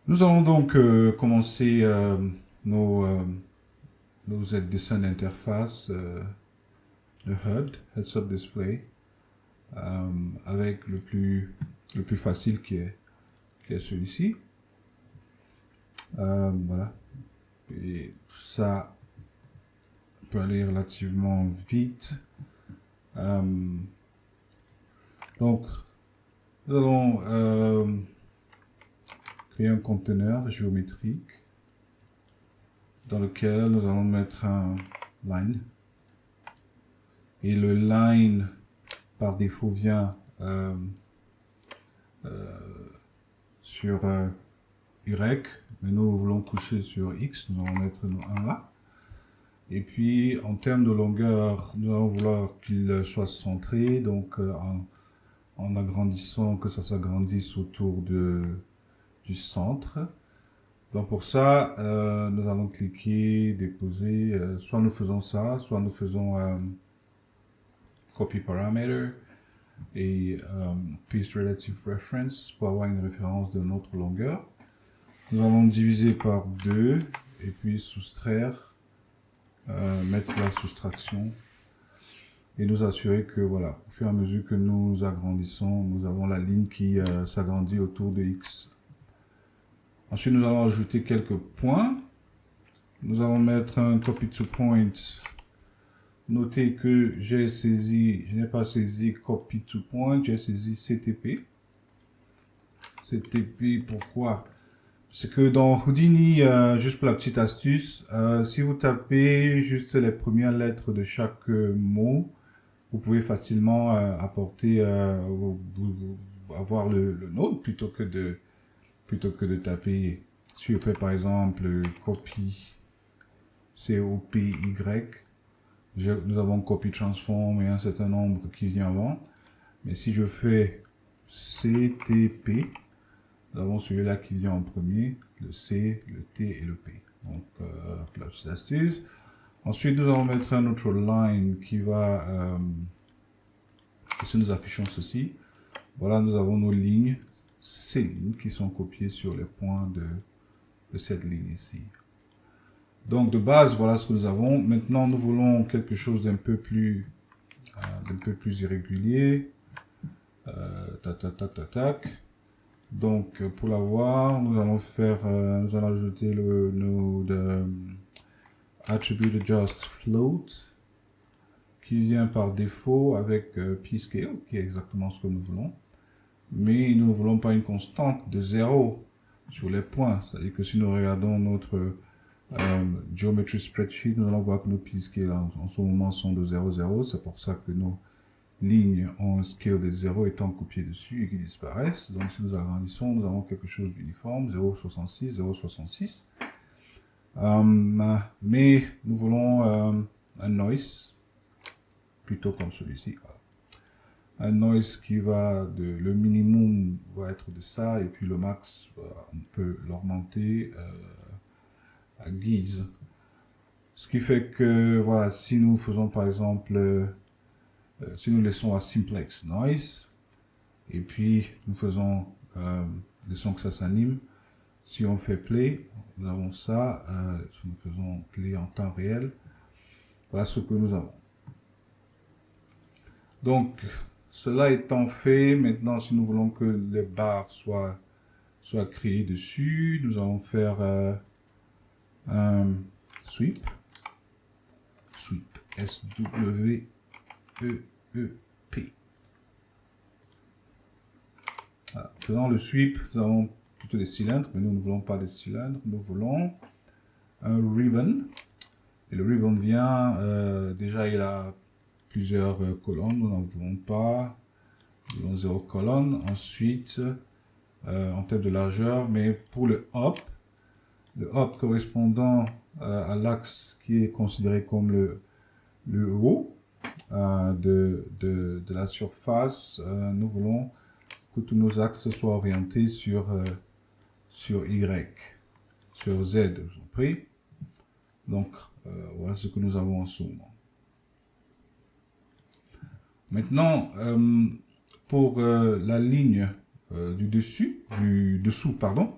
Nous allons donc commencer nos, euh, nos dessins d'interface, le HUD, Heads Up Display, avec le plus facile qui est celui-ci. Voilà. Et ça peut aller relativement vite. Euh, donc, nous allons créer un conteneur géométrique dans lequel nous allons mettre un line. Et le line, par défaut, vient sur Y, mais nous voulons coucher sur X, nous allons mettre un là. Et puis, en termes de longueur, nous allons vouloir qu'il soit centré, donc en agrandissant, que ça s'agrandisse autour du centre. Donc pour ça, nous allons cliquer, déposer, soit nous faisons ça, soit nous faisons copy parameter et paste relative reference pour avoir une référence de notre longueur. Nous allons diviser par 2 et puis soustraire, mettre la soustraction et nous assurer que voilà, au fur et à mesure que nous agrandissons, nous avons la ligne qui s'agrandit autour de X. Ensuite, nous allons ajouter quelques points. Nous allons mettre un copy to point. Notez que je n'ai pas saisi copy to point, j'ai saisi CTP. CTP, pourquoi? C'est que dans Houdini, juste pour la petite astuce, si vous tapez juste les premières lettres de chaque mot, vous pouvez facilement apporter, avoir le node plutôt que de taper. Si je fais par exemple copy, COPY, nous avons copy transform et un certain nombre qui vient avant. Mais si je fais CTP, nous avons celui-là qui vient en premier, le C, le T et le P. Donc, la petite astuce. Ensuite, nous allons mettre un autre line qui va... si nous affichons ceci, voilà, nous avons nos lignes, ces lignes qui sont copiées sur les points de cette ligne ici. Donc, de base, voilà ce que nous avons. Maintenant, nous voulons quelque chose d'un peu plus irrégulier. Tac. Donc, pour l'avoir, nous allons nous allons ajouter le node attribute adjust float qui vient par défaut avec pscale, qui est exactement ce que nous voulons. Mais nous ne voulons pas une constante de 0 sur les points. C'est-à-dire que si nous regardons notre geometry spreadsheet, nous allons voir que nos pscale en ce moment sont de 0, 0. C'est pour ça que nos lignes ont un scale de 0 étant copiées dessus et qui disparaissent. Donc si nous agrandissons, nous avons quelque chose d'uniforme, 0,66, 0,66. Mais nous voulons un noise, plutôt comme celui-ci. Un noise qui va le minimum va être de ça, et puis le max, on peut l'augmenter à guise. Ce qui fait que, voilà, si nous faisons par exemple, si nous laissons à simplex noise, et puis nous laissons que ça s'anime, si on fait play, nous avons ça, si nous faisons play en temps réel, voilà ce que nous avons. Donc, cela étant fait, maintenant si nous voulons que les barres soient créées dessus, nous allons faire un sweep, S-W-E-E-P. Voilà. Faisant le sweep, nous avons plutôt des cylindres, mais nous ne voulons pas des cylindres, nous voulons un ribbon. Et le ribbon vient, déjà il a plusieurs colonnes, nous n'en voulons pas, nous voulons 0 colonne. Ensuite, en termes de largeur, mais pour le hop correspondant à l'axe qui est considéré comme le haut de la surface, nous voulons que tous nos axes soient orientés sur Y, sur Z, je vous en prie. Donc, voilà ce que nous avons en ce moment. Maintenant, pour la ligne du dessous, pardon,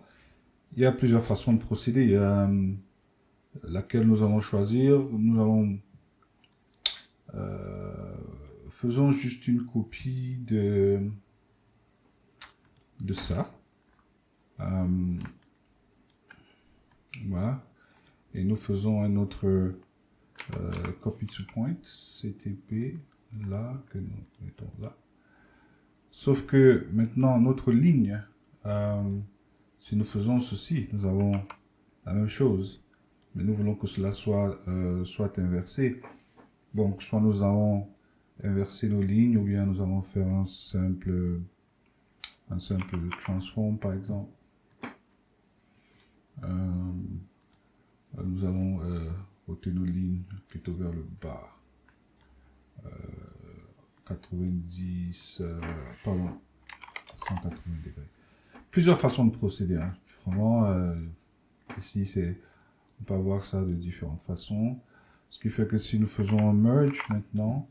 il y a plusieurs façons de procéder. Il y a, laquelle nous allons choisir. Nous allons faisons juste une copie de ça. Voilà. Et nous faisons un autre copy to point, CTP, là, que nous mettons là. Sauf que maintenant, notre ligne, si nous faisons ceci, nous avons la même chose. Mais nous voulons que cela soit inversé. Donc, soit nous allons inverser nos lignes, ou bien nous allons faire un simple transform, par exemple. Nous allons ôter nos lignes plutôt vers le bas. 90, pardon, 180 degrés. Plusieurs façons de procéder. Hein. Vraiment, ici, on peut voir ça de différentes façons. Ce qui fait que si nous faisons un merge maintenant,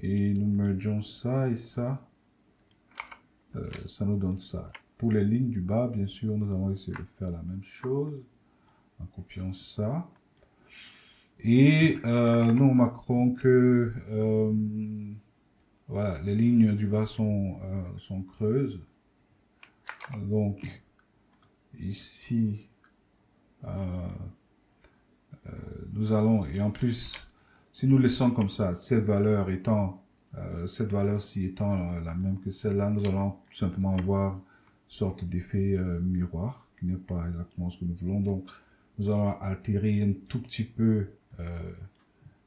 et nous mergeons ça et ça, ça nous donne ça. Pour les lignes du bas, bien sûr, nous allons essayer de faire la même chose en copiant ça. Et nous remarquerons que voilà, les lignes du bas sont creuses. Donc, ici, nous allons, et en plus, si nous laissons comme ça, cette valeur-ci étant la même que celle-là, nous allons tout simplement avoir une sorte d'effet miroir, qui n'est pas exactement ce que nous voulons. Donc, nous allons altérer un tout petit peu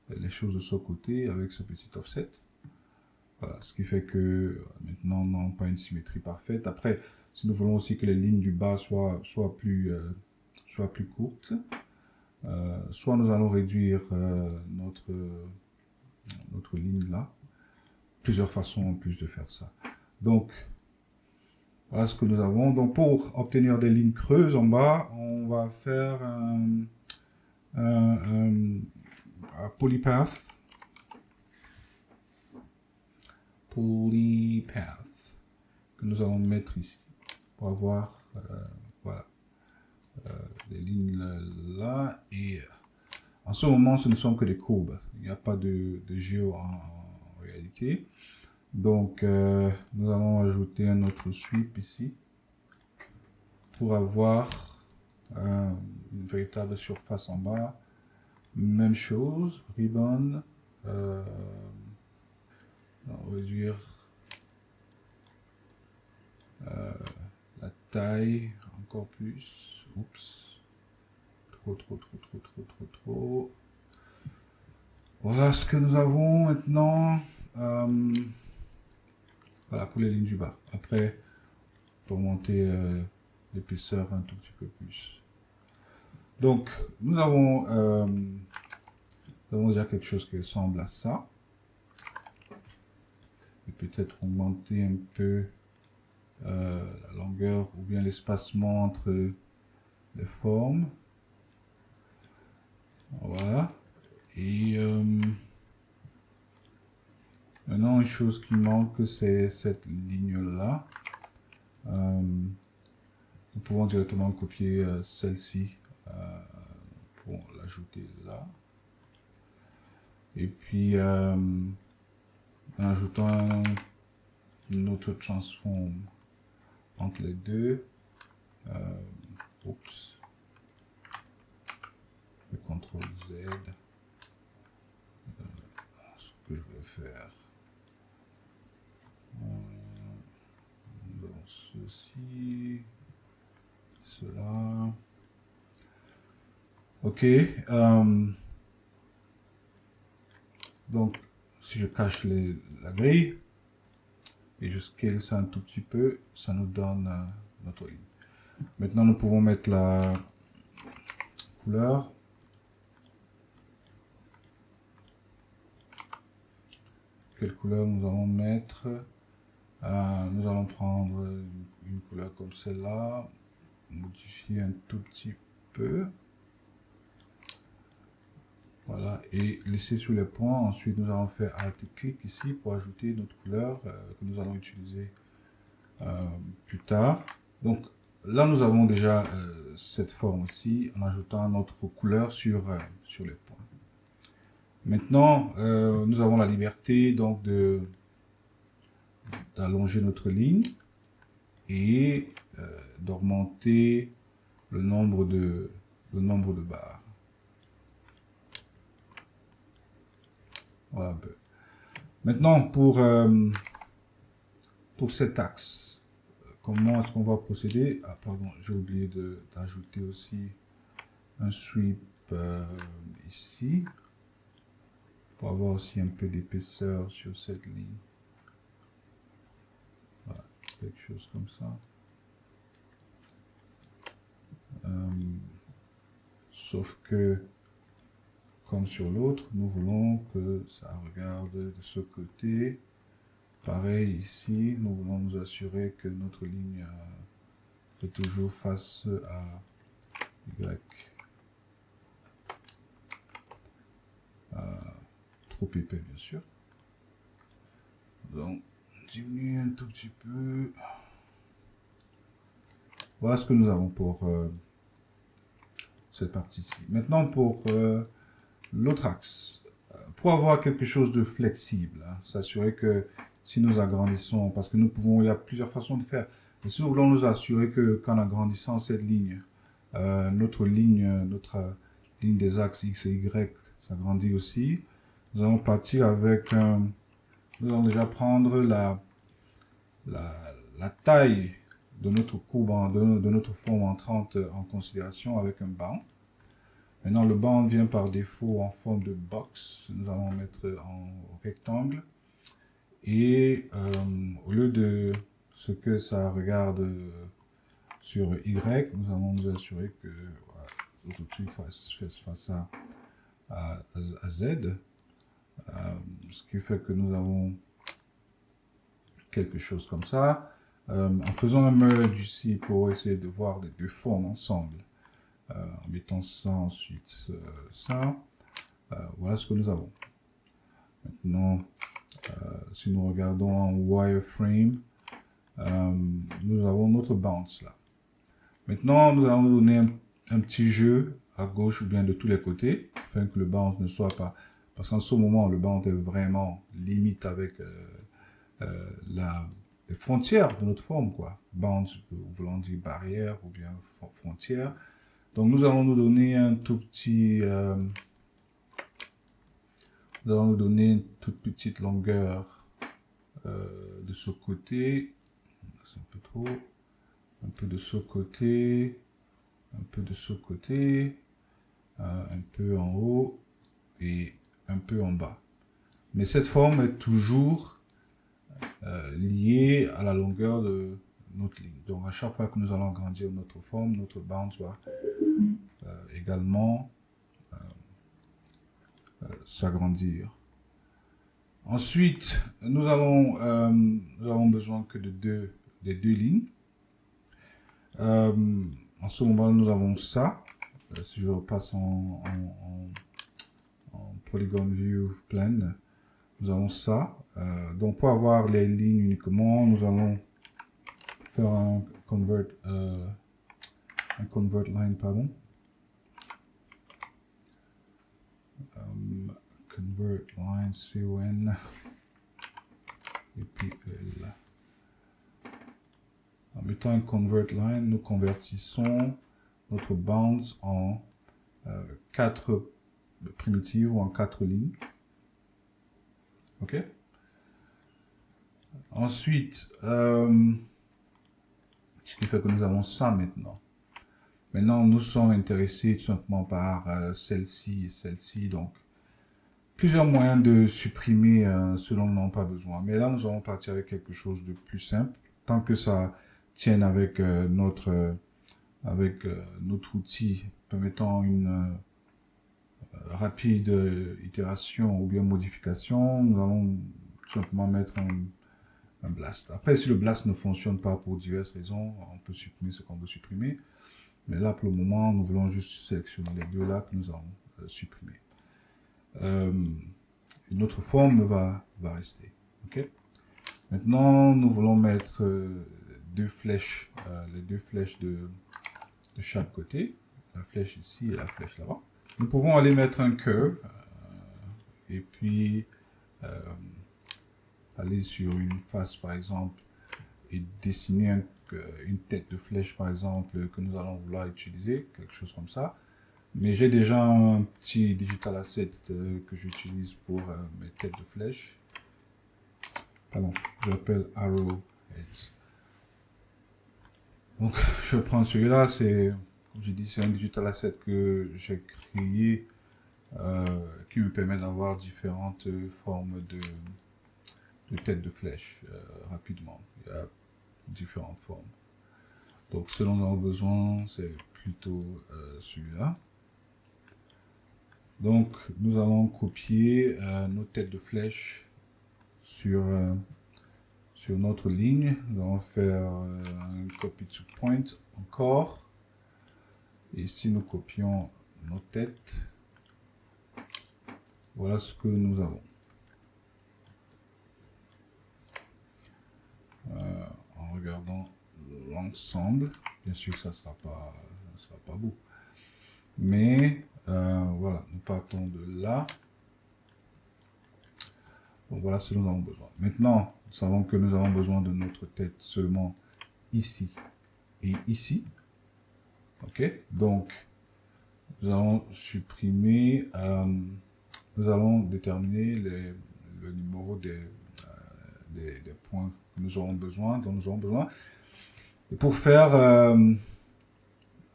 les choses de ce côté avec ce petit offset. Voilà, ce qui fait que maintenant, on n'a pas une symétrie parfaite. Après, si nous voulons aussi que les lignes du bas soient plus courtes, soit nous allons réduire notre ligne là. Plusieurs façons en plus de faire ça. Donc, voilà ce que nous avons. Donc, pour obtenir des lignes creuses en bas, on va faire un polypath. Que nous allons mettre ici pour avoir voilà, des lignes là. Et en ce moment, ce ne sont que des courbes. Il n'y a pas de géo en réalité. Donc, nous allons ajouter un autre sweep ici pour avoir une véritable surface en bas. Même chose, ribbon, réduire la taille encore plus. Oups, trop. Voilà ce que nous avons maintenant. Voilà pour les lignes du bas. Après, pour monter l'épaisseur un tout petit peu plus. Donc, nous avons déjà quelque chose qui ressemble à ça. Et peut-être augmenter un peu la longueur ou bien l'espacement entre les formes. Voilà. Et maintenant, une chose qui manque, c'est cette ligne-là. Nous pouvons directement copier celle-ci pour l'ajouter là. Et puis, en ajoutant une autre transform entre les deux. Oups. Le CTRL Z. Ce que je vais faire. Dans ceci. Cela. Ok. Donc, si je cache la grille et je scale ça un tout petit peu, ça nous donne notre ligne. Maintenant, nous pouvons mettre la couleur. Quelle couleur nous allons mettre? Nous allons prendre une couleur comme celle-là, modifier un tout petit peu. Voilà, et laisser sur les points. Ensuite, nous allons faire Alt-clic ici pour ajouter notre couleur que nous allons utiliser plus tard. Donc, là, nous avons déjà cette forme-ci en ajoutant notre couleur sur les points. Maintenant, nous avons la liberté donc d'allonger notre ligne et d'augmenter le nombre de barres. Voilà un peu. Maintenant, pour cet axe, comment est-ce qu'on va procéder? Ah, pardon, j'ai oublié d'ajouter aussi un sweep ici, pour avoir aussi un peu d'épaisseur sur cette ligne. Voilà, quelque chose comme ça. Sauf que, comme sur l'autre, nous voulons que ça regarde de ce côté. Pareil ici, nous voulons nous assurer que notre ligne est toujours face à Y. Trop épais, bien sûr. Donc, diminuer un tout petit peu. Voilà ce que nous avons pour cette partie-ci. Maintenant, pour l'autre axe. Pour avoir quelque chose de flexible, hein, s'assurer que si nous agrandissons, parce que nous pouvons, il y a plusieurs façons de faire, mais si nous voulons nous assurer que qu'en agrandissant cette ligne, notre ligne des axes X et Y s'agrandit aussi, nous allons partir avec, nous allons déjà prendre la taille de notre courbe, de notre forme entrante en considération avec un bound. Maintenant, le bound vient par défaut en forme de box. Nous allons mettre en rectangle. Et au lieu de ce que ça regarde sur Y, nous allons nous assurer que voilà, l'autre truc fasse à Z. Ce qui fait que nous avons quelque chose comme ça. En faisant un merge ici pour essayer de voir les deux formes ensemble. En mettant ça, ensuite ça. Voilà ce que nous avons. Maintenant, si nous regardons en wireframe, nous avons notre bounce là. Maintenant, nous allons donner un petit jeu à gauche ou bien de tous les côtés, afin que le bounce ne soit pas... Parce qu'en ce moment, le bounce est vraiment limite avec les frontières de notre forme, quoi. Bounce voulant dire barrière ou bien frontière. Donc nous allons nous donner un tout petit, nous allons nous donner une toute petite longueur de ce côté, c'est un peu trop, un peu de ce côté, un peu de ce côté, un peu en haut et un peu en bas. Mais cette forme est toujours liée à la longueur de notre ligne. Donc à chaque fois que nous allons agrandir notre forme, notre bounce va également s'agrandir. Ensuite, nous avons besoin que des deux lignes. En ce moment, nous avons ça. Si je repasse en Polygon View Plane, nous avons ça. Donc pour avoir les lignes uniquement, nous allons faire un convert line, pardon. Convert line, CON, et puis L. En mettant un convert line, nous convertissons notre bounds en 4 primitives ou en 4 lignes. Ok. Ensuite, ce qui fait que nous avons ça maintenant. Maintenant, nous sommes intéressés tout simplement par celle-ci et celle-ci. Donc, plusieurs moyens de supprimer ce dont nous n'avons pas besoin. Mais là, nous allons partir avec quelque chose de plus simple. Tant que ça tienne avec notre outil permettant une rapide itération ou bien modification, nous allons tout simplement mettre un blast. Après, si le blast ne fonctionne pas pour diverses raisons, on peut supprimer ce qu'on veut supprimer. Mais là, pour le moment, nous voulons juste sélectionner les deux là que nous allons supprimer. Une autre forme va rester. Okay. Maintenant, nous voulons mettre les deux flèches de chaque côté, la flèche ici et la flèche là-bas. Nous pouvons aller mettre un curve et puis aller sur une face par exemple et dessiner une tête de flèche par exemple que nous allons vouloir utiliser, quelque chose comme ça. Mais j'ai déjà un petit digital asset que j'utilise pour mes têtes de flèche. Pardon, j'appelle arrowheads. Donc je vais prendre celui-là, c'est, comme j'ai dit, c'est un digital asset que j'ai créé qui me permet d'avoir différentes formes de têtes de flèche rapidement. Il y a différentes formes. Donc ce dont nous avons besoin, c'est plutôt celui-là. Donc nous allons copier nos têtes de flèche sur notre ligne. Nous allons faire un copy to point encore. Et ici nous copions nos têtes. Voilà ce que nous avons. En regardant l'ensemble, bien sûr ça sera pas beau, mais voilà, nous partons de là. Donc voilà ce dont nous avons besoin. Maintenant, nous savons que nous avons besoin de notre tête seulement ici et ici. Ok, donc nous allons supprimer, nous allons déterminer le numéro des points que nous aurons besoin, dont nous aurons besoin. Et pour faire,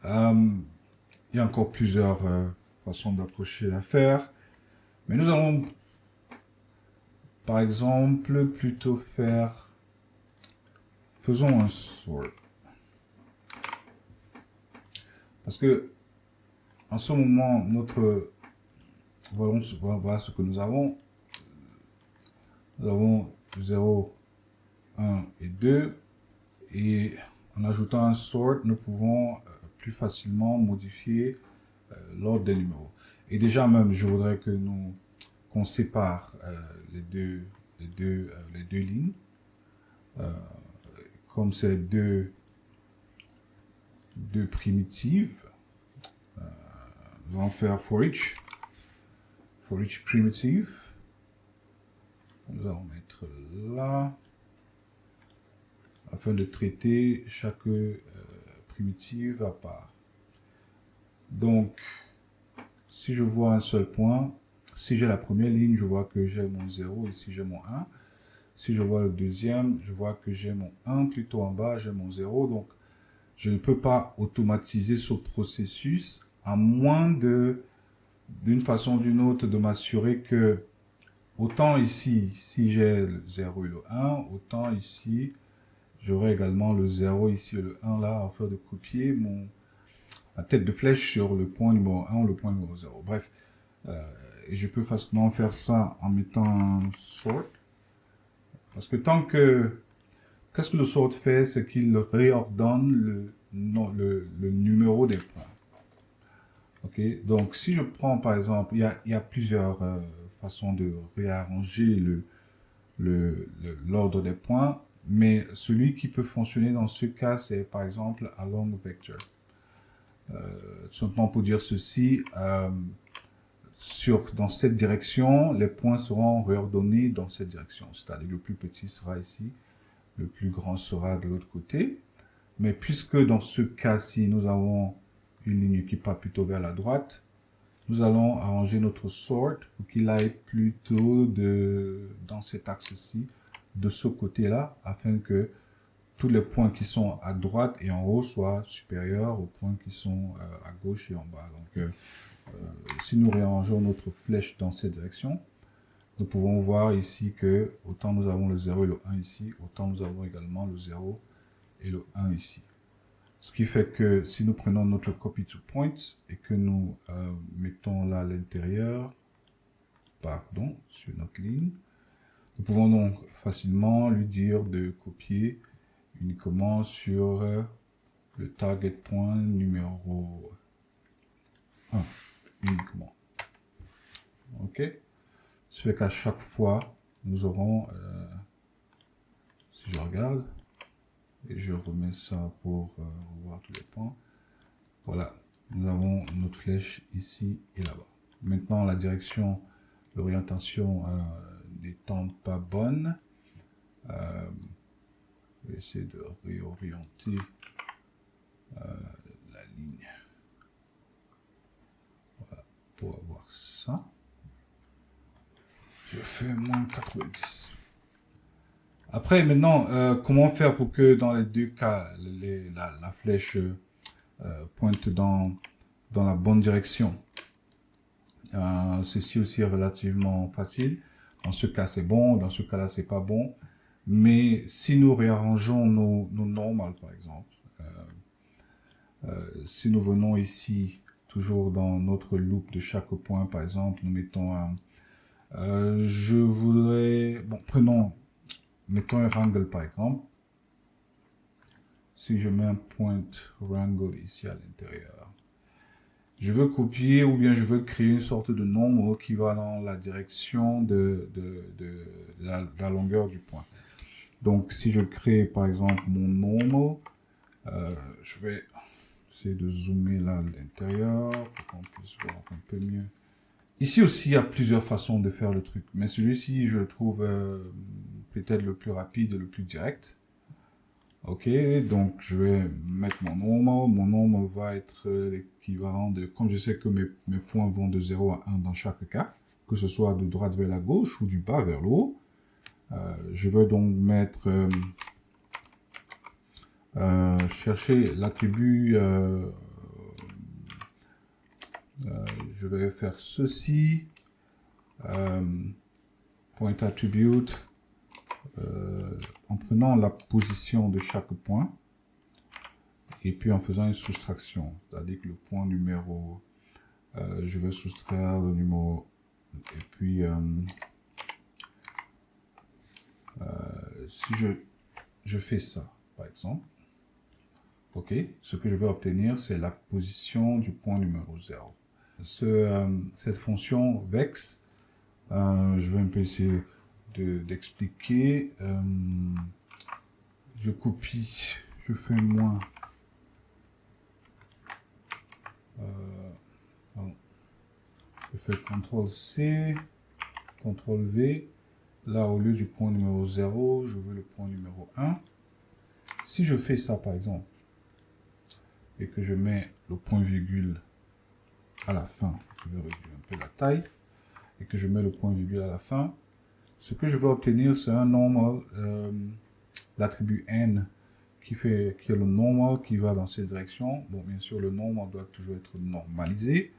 il y a encore plusieurs façons d'approcher l'affaire, mais nous allons par exemple plutôt faire, faisons un sort. Parce que en ce moment, voilà ce que nous avons. Nous avons 0, 1 et 2. Et en ajoutant un sort, nous pouvons plus facilement modifier l'ordre des numéros. Et déjà même, je voudrais que qu'on sépare les deux lignes. Comme c'est deux primitives, nous allons faire for each primitive. Nous allons mettre là, afin de traiter chaque primitive à part. Donc, si je vois un seul point, si j'ai la première ligne, je vois que j'ai mon 0, ici j'ai mon 1. Si je vois le deuxième, je vois que j'ai mon 1 plutôt en bas, j'ai mon 0. Donc, je ne peux pas automatiser ce processus à moins d'une façon ou d'une autre, de m'assurer que autant ici, si j'ai le 0 et le 1, autant ici, j'aurai également le 0 ici et le 1 là, afin de copier ma tête de flèche sur le point numéro 1 ou le point numéro 0. Bref, et je peux facilement faire ça en mettant un sort. Parce que qu'est-ce que le sort fait, c'est qu'il réordonne le numéro des points. Ok, donc si je prends par exemple, il y a plusieurs façons de réarranger l'ordre des points, mais celui qui peut fonctionner dans ce cas, c'est par exemple along vector. Tout simplement pour dire ceci, dans cette direction, les points seront réordonnés dans cette direction. C'est-à-dire le plus petit sera ici, le plus grand sera de l'autre côté. Mais puisque dans ce cas-ci, nous avons une ligne qui part plutôt vers la droite, nous allons arranger notre sort pour qu'il aille plutôt dans cet axe-ci, de ce côté-là, afin que tous les points qui sont à droite et en haut soient supérieurs aux points qui sont à gauche et en bas. Donc, si nous réarrangeons notre flèche dans cette direction, nous pouvons voir ici que autant nous avons le 0 et le 1 ici, autant nous avons également le 0 et le 1 ici. Ce qui fait que si nous prenons notre copy to point et que nous mettons là à l'intérieur, pardon, sur notre ligne, nous pouvons donc facilement lui dire de copier uniquement sur le target point numéro 1, uniquement. Ok? Ce fait qu'à chaque fois, nous aurons, si je regarde, Et je remets ça pour voir tous les points. Voilà, nous avons notre flèche ici et là-bas. Maintenant, la direction, l'orientation n'étant pas bonne, je vais essayer de réorienter la ligne. Voilà, pour avoir ça. Je fais moins 90. Après, maintenant, comment faire pour que dans les deux cas, la flèche pointe dans la bonne direction? Ceci aussi est relativement facile. Dans ce cas, c'est bon. Dans ce cas-là, c'est pas bon. Mais si nous réarrangeons nos normales, par exemple, si nous venons ici, toujours dans notre loop de chaque point, par exemple, nous mettons un... je voudrais... Bon, mettons un wrangle, par exemple. Si je mets un point wrangle ici à l'intérieur, je veux copier ou bien je veux créer une sorte de normal qui va dans la direction de la longueur du point. Donc, si je crée, par exemple, mon normal, je vais essayer de zoomer là à l'intérieur pour qu'on puisse voir un peu mieux. Ici aussi, il y a plusieurs façons de faire le truc, mais celui-ci, je le trouve peut-être le plus rapide et le plus direct. Ok, donc je vais mettre mon normal. Mon normal va être l'équivalent de, comme je sais que mes points vont de 0 à 1 dans chaque cas, que ce soit de droite vers la gauche ou du bas vers le haut, je vais donc mettre, chercher l'attribut, je vais faire ceci, point attribute, en prenant la position de chaque point et puis en faisant une soustraction, c'est-à-dire que le point numéro, je vais soustraire le numéro, et puis si je fais ça par exemple, ok, ce que je vais obtenir c'est la position du point numéro 0. Cette fonction vex, je vais un peu essayer d'expliquer. Je copie, je fais moins. Je fais CTRL-C, CTRL-V. Là, au lieu du point numéro 0, je veux le point numéro 1. Si je fais ça, par exemple, et que je mets le point virgule à la fin, je vais réduire un peu la taille, et que je mets le point virgule à la fin, ce que je vais obtenir, c'est un normal, l'attribut n, qui est le normal qui va dans cette direction. Bon, bien sûr, le normal doit toujours être normalisé.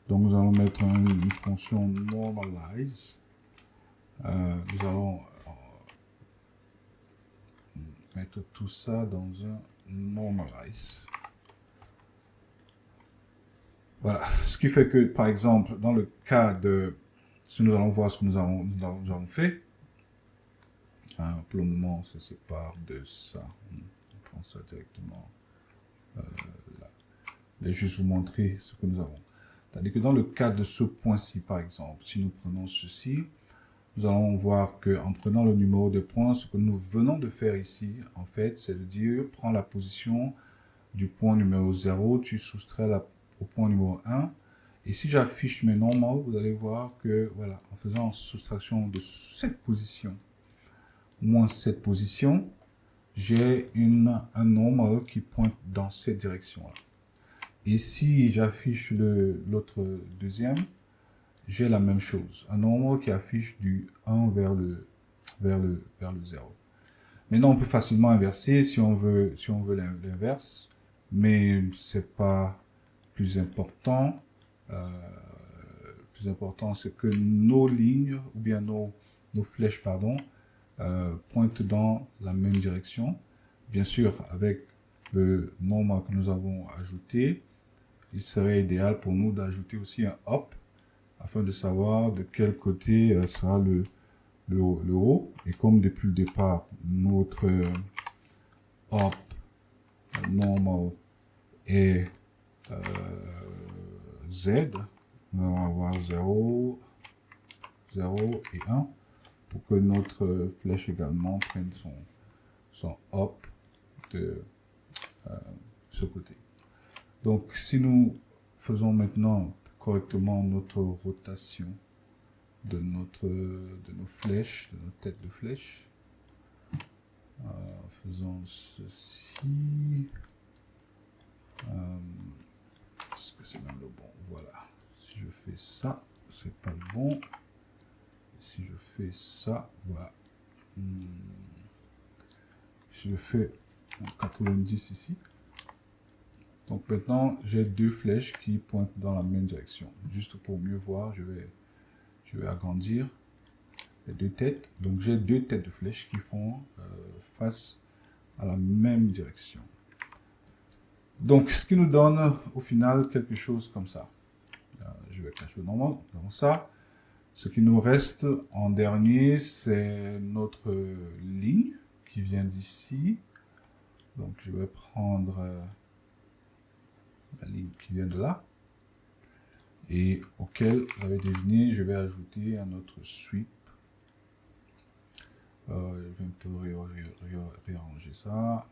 Donc, nous allons mettre une fonction normalize. Nous allons mettre tout ça dans un normalize. Voilà. Ce qui fait que, par exemple, dans le cas de... Si nous allons voir ce que nous avons fait, pour le moment, on se sépare de ça. On prend ça directement là. Je vais juste vous montrer ce que nous avons. C'est-à-dire que dans le cas de ce point-ci, par exemple, si nous prenons ceci, nous allons voir qu'en prenant le numéro de points, ce que nous venons de faire ici, en fait, c'est de dire, prends la position du point numéro 0, tu soustrais au point numéro 1. Et si j'affiche mes normales, vous allez voir que, voilà, en faisant soustraction de cette position, moins cette position, j'ai un normal qui pointe dans cette direction-là. Et si j'affiche l'autre deuxième, j'ai la même chose. Un normal qui affiche du 1 vers le 0. Maintenant, on peut facilement inverser si on veut l'inverse, mais c'est pas plus important. Plus important, c'est que nos lignes, ou bien nos flèches, pardon, pointent dans la même direction. Bien sûr, avec le normal que nous avons ajouté, il serait idéal pour nous d'ajouter aussi un hop, afin de savoir de quel côté sera le haut. Et comme depuis le départ, notre hop normal est Z, nous allons avoir 0, 0 et 1 pour que notre flèche également prenne son hop de ce côté. Donc, si nous faisons maintenant correctement notre rotation de nos flèches, de notre tête de flèche, faisons ceci. Est-ce que c'est même le bon? Voilà. Si je fais ça, c'est pas le bon. Si je fais ça, voilà. Si je fais 90 ici. Donc maintenant, j'ai deux flèches qui pointent dans la même direction. Juste pour mieux voir, je vais agrandir les deux têtes. Donc j'ai deux têtes de flèches qui font face à la même direction. Donc ce qui nous donne au final quelque chose comme ça. Je vais cacher le normal. Donc ça, ce qui nous reste en dernier, c'est notre ligne qui vient d'ici. Donc je vais prendre la ligne qui vient de là. Et auquel, vous avez deviné, je vais ajouter un autre sweep. Je vais un peu réarranger ça.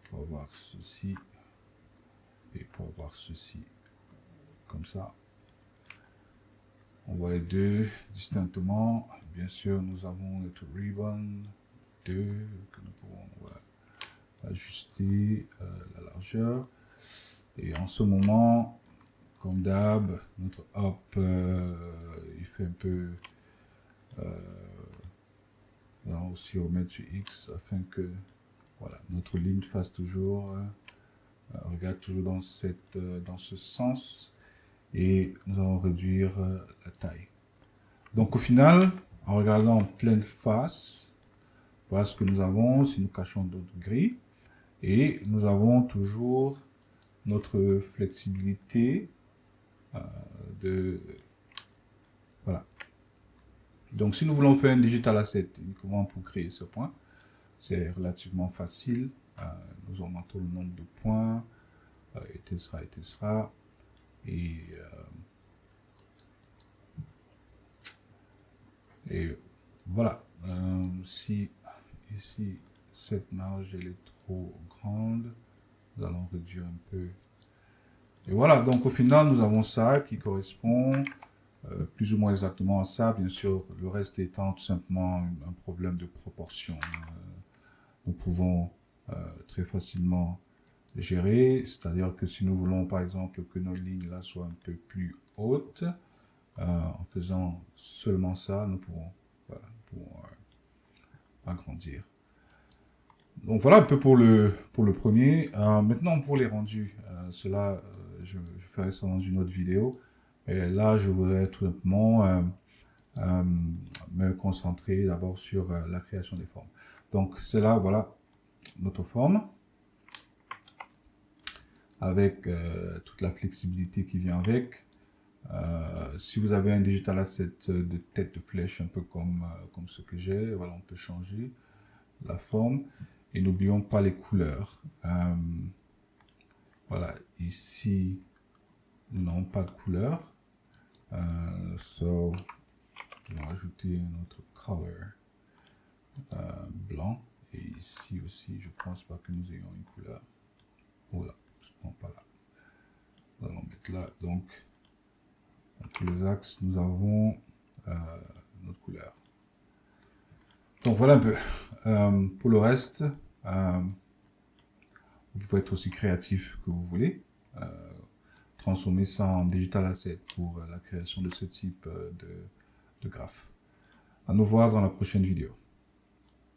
Pour avoir ceci. Et pour avoir ceci. Comme ça. On voit les deux distinctement. Bien sûr, nous avons notre ribbon 2 que nous pouvons ajuster la largeur. Et en ce moment, comme d'hab, notre hop, il fait un peu là aussi remettre sur X afin que voilà, notre ligne fasse toujours regarde toujours dans ce sens, et nous allons réduire la taille. Donc au final, en regardant en pleine face, voilà ce que nous avons si nous cachons d'autres grilles, et nous avons toujours notre flexibilité voilà. Donc si nous voulons faire un digital asset uniquement pour créer ce point, c'est relativement facile. Nous augmentons le nombre de points, etc. Et voilà. Si ici cette marge elle est trop grande, nous allons réduire un peu. Et voilà, donc au final nous avons ça qui correspond plus ou moins exactement à ça. Bien sûr, le reste étant tout simplement un problème de proportion. Nous pouvons très facilement gérer, c'est-à-dire que si nous voulons par exemple que nos lignes là soient un peu plus hautes, en faisant seulement ça, nous pourrons, voilà, agrandir. Donc voilà un peu pour le premier. Maintenant pour les rendus, cela je ferai ça dans une autre vidéo. Et là je voudrais tout simplement me concentrer d'abord sur la création des formes. Donc c'est là, voilà notre forme avec toute la flexibilité qui vient avec. Si vous avez un digital asset de tête de flèche un peu comme ce que j'ai, voilà, on peut changer la forme. Et n'oublions pas les couleurs. Voilà, ici nous n'avons pas de couleur, so on va ajouter notre color blanc. Et ici aussi, je pense pas que nous ayons une couleur. Voilà, non pas là. Nous allons mettre là. Donc, dans tous les axes, nous avons notre couleur. Donc voilà un peu. Pour le reste, vous pouvez être aussi créatif que vous voulez. Transformer ça en digital asset pour la création de ce type de graphe. À nous voir dans la prochaine vidéo.